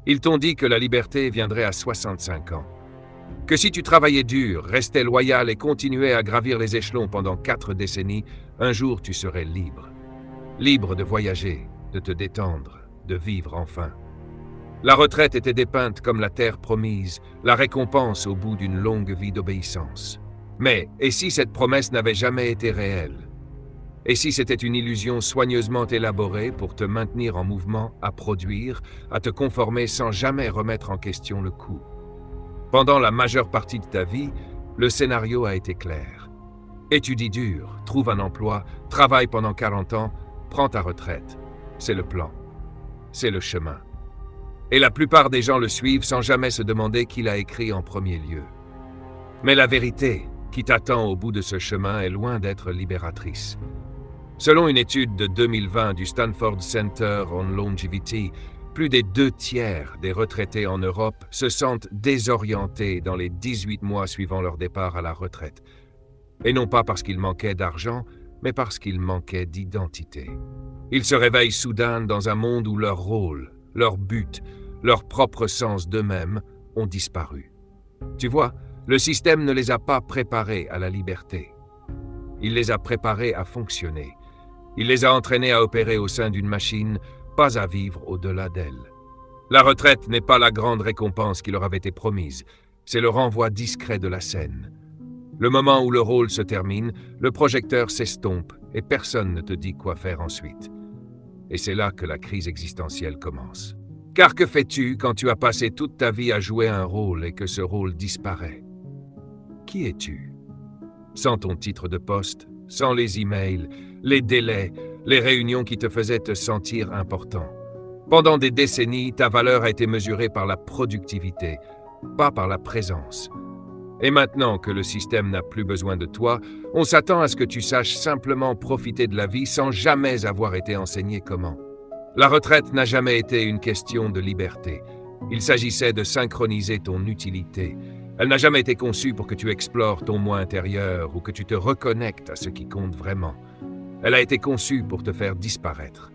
Ils t'ont dit que la liberté viendrait à 65 ans. Que si tu travaillais dur, restais loyal et continuais à gravir les échelons pendant 4 décennies, un jour tu serais libre. Libre de voyager, de te détendre, de vivre enfin. La retraite était dépeinte comme la terre promise, la récompense au bout d'une longue vie d'obéissance. Mais, et si cette promesse n'avait jamais été réelle? Et si c'était une illusion soigneusement élaborée pour te maintenir en mouvement, à produire, à te conformer sans jamais remettre en question le coup? Pendant la majeure partie de ta vie, le scénario a été clair. Étudie dur, trouve un emploi, travaille pendant 40 ans, prends ta retraite. C'est le plan. C'est le chemin. Et la plupart des gens le suivent sans jamais se demander qui l'a écrit en premier lieu. Mais la vérité qui t'attend au bout de ce chemin est loin d'être libératrice. Selon une étude de 2020 du Stanford Center on Longevity, plus des 2/3 des retraités en Europe se sentent désorientés dans les 18 mois suivant leur départ à la retraite. Et non pas parce qu'ils manquaient d'argent, mais parce qu'ils manquaient d'identité. Ils se réveillent soudain dans un monde où leur rôle, leur but, leur propre sens d'eux-mêmes ont disparu. Tu vois, le système ne les a pas préparés à la liberté. Il les a préparés à fonctionner. Il les a entraînés à opérer au sein d'une machine, pas à vivre au-delà d'elle. La retraite n'est pas la grande récompense qui leur avait été promise, c'est le renvoi discret de la scène. Le moment où le rôle se termine, le projecteur s'estompe et personne ne te dit quoi faire ensuite. Et c'est là que la crise existentielle commence. Car que fais-tu quand tu as passé toute ta vie à jouer un rôle et que ce rôle disparaît? Qui es-tu? Sans ton titre de poste, sans les emails, les délais, les réunions qui te faisaient te sentir important. Pendant des décennies, ta valeur a été mesurée par la productivité, pas par la présence. Et maintenant que le système n'a plus besoin de toi, on s'attend à ce que tu saches simplement profiter de la vie sans jamais avoir été enseigné comment. La retraite n'a jamais été une question de liberté. Il s'agissait de synchroniser ton utilité. Elle n'a jamais été conçue pour que tu explores ton moi intérieur ou que tu te reconnectes à ce qui compte vraiment. Elle a été conçue pour te faire disparaître.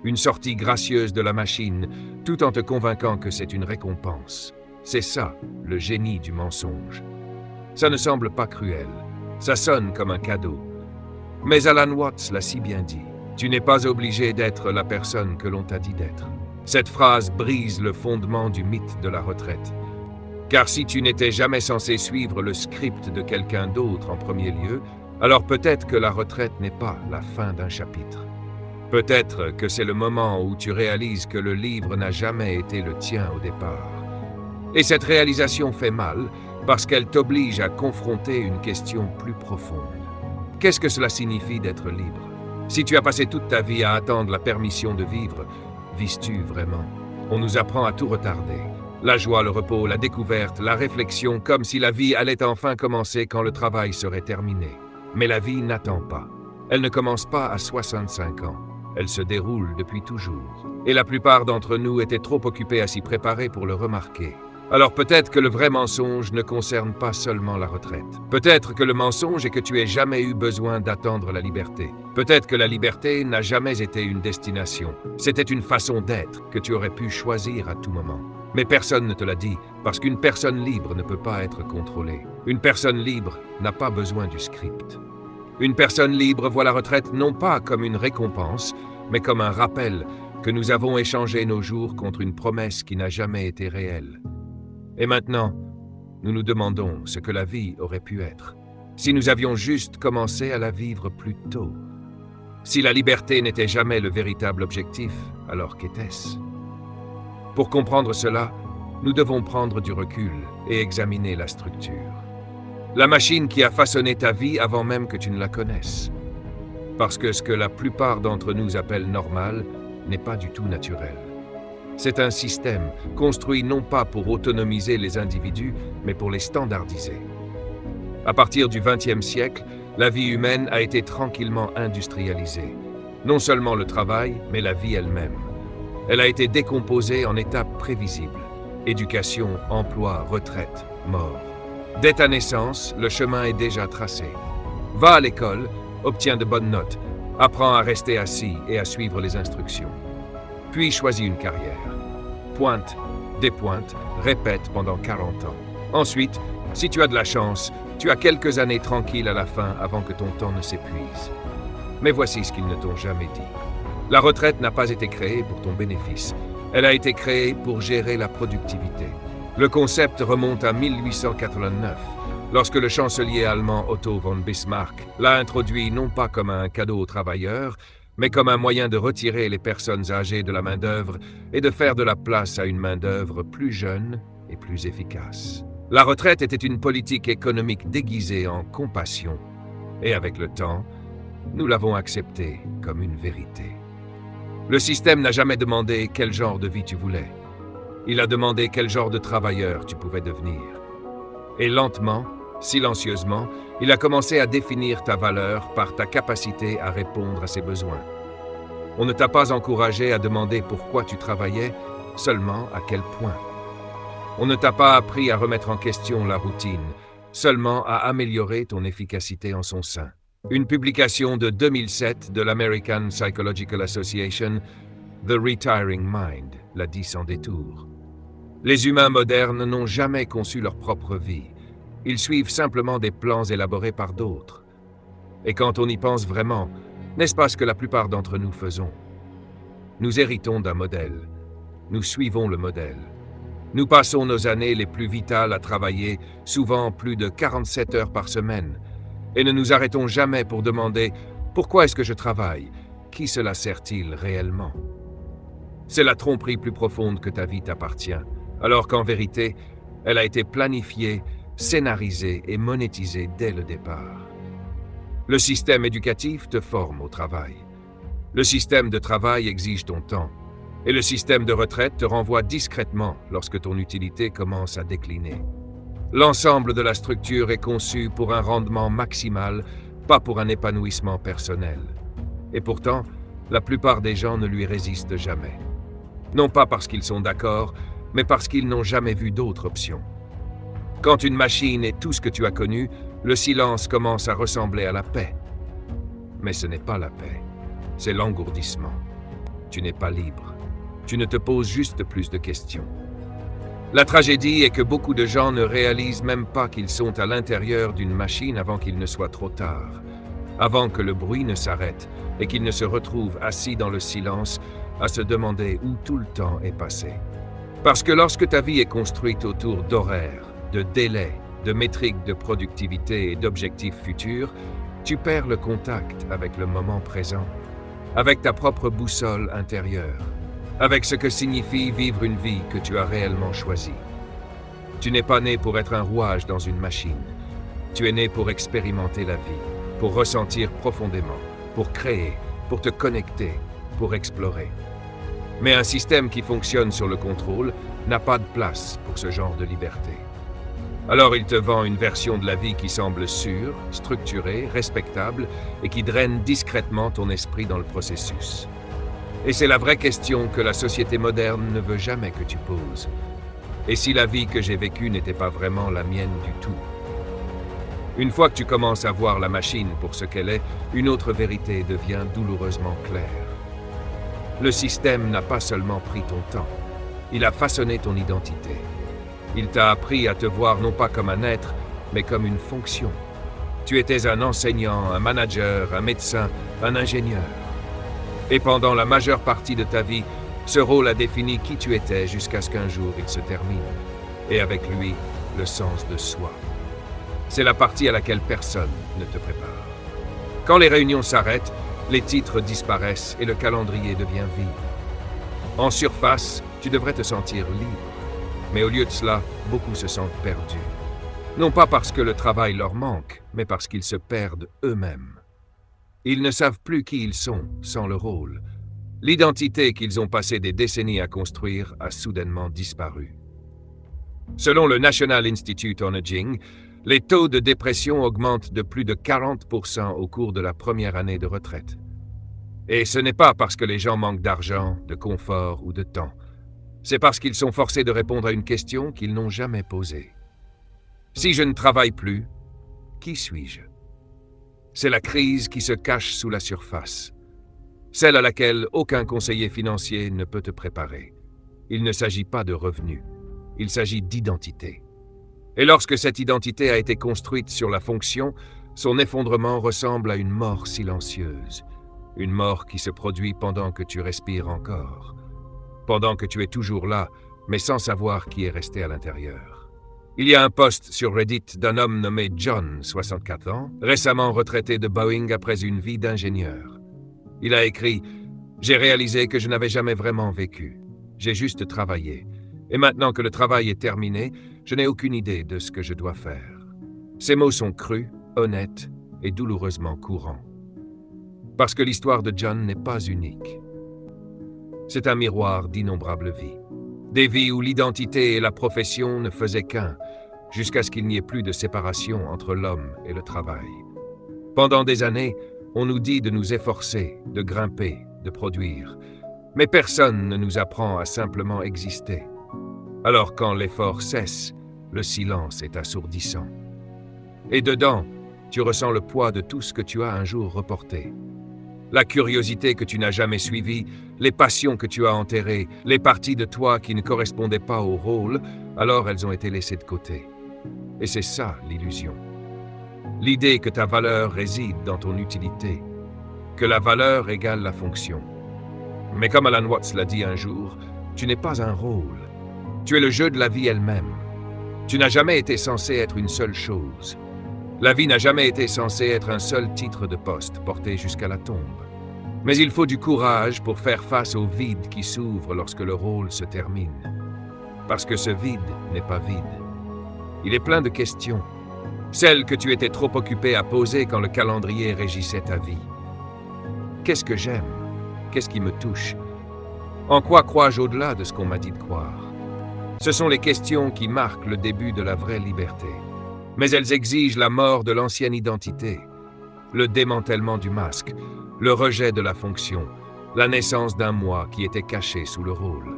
Une sortie gracieuse de la machine, tout en te convainquant que c'est une récompense. C'est ça, le génie du mensonge. Ça ne semble pas cruel. Ça sonne comme un cadeau. Mais Alan Watts l'a si bien dit. Tu n'es pas obligé d'être la personne que l'on t'a dit d'être. Cette phrase brise le fondement du mythe de la retraite. Car si tu n'étais jamais censé suivre le script de quelqu'un d'autre en premier lieu, alors peut-être que la retraite n'est pas la fin d'un chapitre. Peut-être que c'est le moment où tu réalises que le livre n'a jamais été le tien au départ. Et cette réalisation fait mal parce qu'elle t'oblige à confronter une question plus profonde. Qu'est-ce que cela signifie d'être libre? Si tu as passé toute ta vie à attendre la permission de vivre, vises-tu vraiment? On nous apprend à tout retarder. La joie, le repos, la découverte, la réflexion, comme si la vie allait enfin commencer quand le travail serait terminé. Mais la vie n'attend pas. Elle ne commence pas à 65 ans. Elle se déroule depuis toujours. Et la plupart d'entre nous étaient trop occupés à s'y préparer pour le remarquer. Alors peut-être que le vrai mensonge ne concerne pas seulement la retraite. Peut-être que le mensonge est que tu aies jamais eu besoin d'attendre la liberté. Peut-être que la liberté n'a jamais été une destination. C'était une façon d'être que tu aurais pu choisir à tout moment. Mais personne ne te l'a dit, parce qu'une personne libre ne peut pas être contrôlée. Une personne libre n'a pas besoin du script. Une personne libre voit la retraite non pas comme une récompense, mais comme un rappel que nous avons échangé nos jours contre une promesse qui n'a jamais été réelle. Et maintenant, nous nous demandons ce que la vie aurait pu être, si nous avions juste commencé à la vivre plus tôt. Si la liberté n'était jamais le véritable objectif, alors qu'était-ce? Pour comprendre cela, nous devons prendre du recul et examiner la structure. La machine qui a façonné ta vie avant même que tu ne la connaisses. Parce que ce que la plupart d'entre nous appellent normal n'est pas du tout naturel. C'est un système construit non pas pour autonomiser les individus, mais pour les standardiser. À partir du XXe siècle, la vie humaine a été tranquillement industrialisée. Non seulement le travail, mais la vie elle-même. Elle a été décomposée en étapes prévisibles. Éducation, emploi, retraite, mort. Dès ta naissance, le chemin est déjà tracé. Va à l'école, obtiens de bonnes notes, apprends à rester assis et à suivre les instructions. Puis choisis une carrière. Pointe, dépointe, répète pendant 40 ans. Ensuite, si tu as de la chance, tu as quelques années tranquilles à la fin avant que ton temps ne s'épuise. Mais voici ce qu'ils ne t'ont jamais dit. La retraite n'a pas été créée pour ton bénéfice. Elle a été créée pour gérer la productivité. Le concept remonte à 1889, lorsque le chancelier allemand Otto von Bismarck l'a introduit non pas comme un cadeau aux travailleurs, mais comme un moyen de retirer les personnes âgées de la main-d'œuvre et de faire de la place à une main-d'œuvre plus jeune et plus efficace. La retraite était une politique économique déguisée en compassion, et avec le temps, nous l'avons acceptée comme une vérité. Le système n'a jamais demandé quel genre de vie tu voulais. Il a demandé quel genre de travailleur tu pouvais devenir. Et lentement, silencieusement, il a commencé à définir ta valeur par ta capacité à répondre à ses besoins. On ne t'a pas encouragé à demander pourquoi tu travaillais, seulement à quel point. On ne t'a pas appris à remettre en question la routine, seulement à améliorer ton efficacité en son sein. Une publication de 2007 de l'American Psychological Association, The Retiring Mind, l'a dit sans détour. Les humains modernes n'ont jamais conçu leur propre vie. Ils suivent simplement des plans élaborés par d'autres. Et quand on y pense vraiment, n'est-ce pas ce que la plupart d'entre nous faisons? Nous héritons d'un modèle. Nous suivons le modèle. Nous passons nos années les plus vitales à travailler, souvent plus de 47 heures par semaine, et ne nous arrêtons jamais pour demander « Pourquoi est-ce que je travaille? Qui cela sert-il réellement ?» C'est la tromperie plus profonde que ta vie t'appartient, alors qu'en vérité, elle a été planifiée, scénarisée et monétisée dès le départ. Le système éducatif te forme au travail. Le système de travail exige ton temps. Et le système de retraite te renvoie discrètement lorsque ton utilité commence à décliner. L'ensemble de la structure est conçu pour un rendement maximal, pas pour un épanouissement personnel. Et pourtant, la plupart des gens ne lui résistent jamais. Non pas parce qu'ils sont d'accord, mais parce qu'ils n'ont jamais vu d'autre option. Quand une machine est tout ce que tu as connu, le silence commence à ressembler à la paix. Mais ce n'est pas la paix, c'est l'engourdissement. Tu n'es pas libre. Tu ne te poses juste plus de questions. La tragédie est que beaucoup de gens ne réalisent même pas qu'ils sont à l'intérieur d'une machine avant qu'il ne soit trop tard, avant que le bruit ne s'arrête et qu'ils ne se retrouvent assis dans le silence à se demander où tout le temps est passé. Parce que lorsque ta vie est construite autour d'horaires, de délais, de métriques de productivité et d'objectifs futurs, tu perds le contact avec le moment présent, avec ta propre boussole intérieure, avec ce que signifie vivre une vie que tu as réellement choisie. Tu n'es pas né pour être un rouage dans une machine. Tu es né pour expérimenter la vie, pour ressentir profondément, pour créer, pour te connecter, pour explorer. Mais un système qui fonctionne sur le contrôle n'a pas de place pour ce genre de liberté. Alors il te vend une version de la vie qui semble sûre, structurée, respectable et qui draine discrètement ton esprit dans le processus. Et c'est la vraie question que la société moderne ne veut jamais que tu poses. Et si la vie que j'ai vécue n'était pas vraiment la mienne du tout? Une fois que tu commences à voir la machine pour ce qu'elle est, une autre vérité devient douloureusement claire. Le système n'a pas seulement pris ton temps, il a façonné ton identité. Il t'a appris à te voir non pas comme un être, mais comme une fonction. Tu étais un enseignant, un manager, un médecin, un ingénieur. Et pendant la majeure partie de ta vie, ce rôle a défini qui tu étais jusqu'à ce qu'un jour il se termine. Et avec lui, le sens de soi. C'est la partie à laquelle personne ne te prépare. Quand les réunions s'arrêtent, les titres disparaissent et le calendrier devient vide. En surface, tu devrais te sentir libre. Mais au lieu de cela, beaucoup se sentent perdus. Non pas parce que le travail leur manque, mais parce qu'ils se perdent eux-mêmes. Ils ne savent plus qui ils sont sans le rôle. L'identité qu'ils ont passé des décennies à construire a soudainement disparu. Selon le National Institute on Aging, les taux de dépression augmentent de plus de 40% au cours de la première année de retraite. Et ce n'est pas parce que les gens manquent d'argent, de confort ou de temps. C'est parce qu'ils sont forcés de répondre à une question qu'ils n'ont jamais posée. Si je ne travaille plus, qui suis-je? C'est la crise qui se cache sous la surface, celle à laquelle aucun conseiller financier ne peut te préparer. Il ne s'agit pas de revenus, il s'agit d'identité. Et lorsque cette identité a été construite sur la fonction, son effondrement ressemble à une mort silencieuse. Une mort qui se produit pendant que tu respires encore. Pendant que tu es toujours là, mais sans savoir qui est resté à l'intérieur. Il y a un post sur Reddit d'un homme nommé John, 64 ans, récemment retraité de Boeing après une vie d'ingénieur. Il a écrit « J'ai réalisé que je n'avais jamais vraiment vécu. J'ai juste travaillé. Et maintenant que le travail est terminé, je n'ai aucune idée de ce que je dois faire. » Ces mots sont crus, honnêtes et douloureusement courants. Parce que l'histoire de John n'est pas unique. C'est un miroir d'innombrables vies. Des vies où l'identité et la profession ne faisaient qu'un, jusqu'à ce qu'il n'y ait plus de séparation entre l'homme et le travail. Pendant des années, on nous dit de nous efforcer, de grimper, de produire. Mais personne ne nous apprend à simplement exister. Alors quand l'effort cesse, le silence est assourdissant. Et dedans, tu ressens le poids de tout ce que tu as un jour reporté. La curiosité que tu n'as jamais suivie, les passions que tu as enterrées, les parties de toi qui ne correspondaient pas au rôle, alors elles ont été laissées de côté. Et c'est ça l'illusion. L'idée que ta valeur réside dans ton utilité, que la valeur égale la fonction. Mais comme Alan Watts l'a dit un jour, tu n'es pas un rôle. Tu es le jeu de la vie elle-même. Tu n'as jamais été censé être une seule chose. La vie n'a jamais été censée être un seul titre de poste porté jusqu'à la tombe. Mais il faut du courage pour faire face au vide qui s'ouvre lorsque le rôle se termine. Parce que ce vide n'est pas vide. Il est plein de questions. Celles que tu étais trop occupé à poser quand le calendrier régissait ta vie. Qu'est-ce que j'aime? Qu'est-ce qui me touche? En quoi crois-je au-delà de ce qu'on m'a dit de croire? Ce sont les questions qui marquent le début de la vraie liberté. Mais elles exigent la mort de l'ancienne identité, le démantèlement du masque, le rejet de la fonction, la naissance d'un moi qui était caché sous le rôle.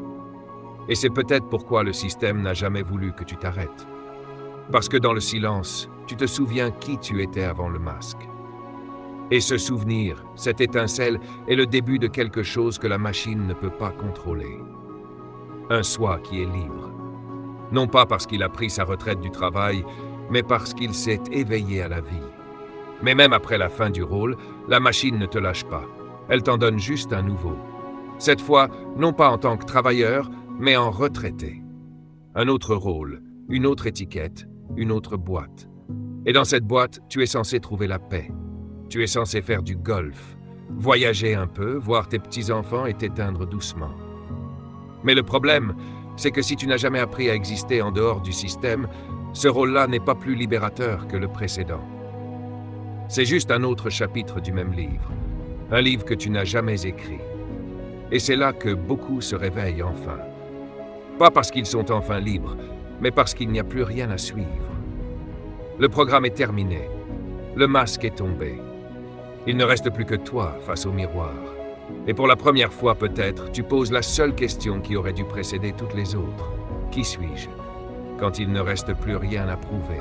Et c'est peut-être pourquoi le système n'a jamais voulu que tu t'arrêtes. Parce que dans le silence, tu te souviens qui tu étais avant le masque. Et ce souvenir, cette étincelle, est le début de quelque chose que la machine ne peut pas contrôler. Un soi qui est libre. Non pas parce qu'il a pris sa retraite du travail, mais parce qu'il s'est éveillé à la vie. Mais même après la fin du rôle, la machine ne te lâche pas. Elle t'en donne juste un nouveau. Cette fois, non pas en tant que travailleur, mais en retraité. Un autre rôle, une autre étiquette, une autre boîte. Et dans cette boîte, tu es censé trouver la paix. Tu es censé faire du golf, voyager un peu, voir tes petits-enfants et t'éteindre doucement. Mais le problème, c'est que si tu n'as jamais appris à exister en dehors du système, ce rôle-là n'est pas plus libérateur que le précédent. C'est juste un autre chapitre du même livre, un livre que tu n'as jamais écrit. Et c'est là que beaucoup se réveillent enfin. Pas parce qu'ils sont enfin libres, mais parce qu'il n'y a plus rien à suivre. Le programme est terminé, le masque est tombé. Il ne reste plus que toi face au miroir. Et pour la première fois peut-être, tu poses la seule question qui aurait dû précéder toutes les autres. Qui suis-je ? Quand il ne reste plus rien à prouver.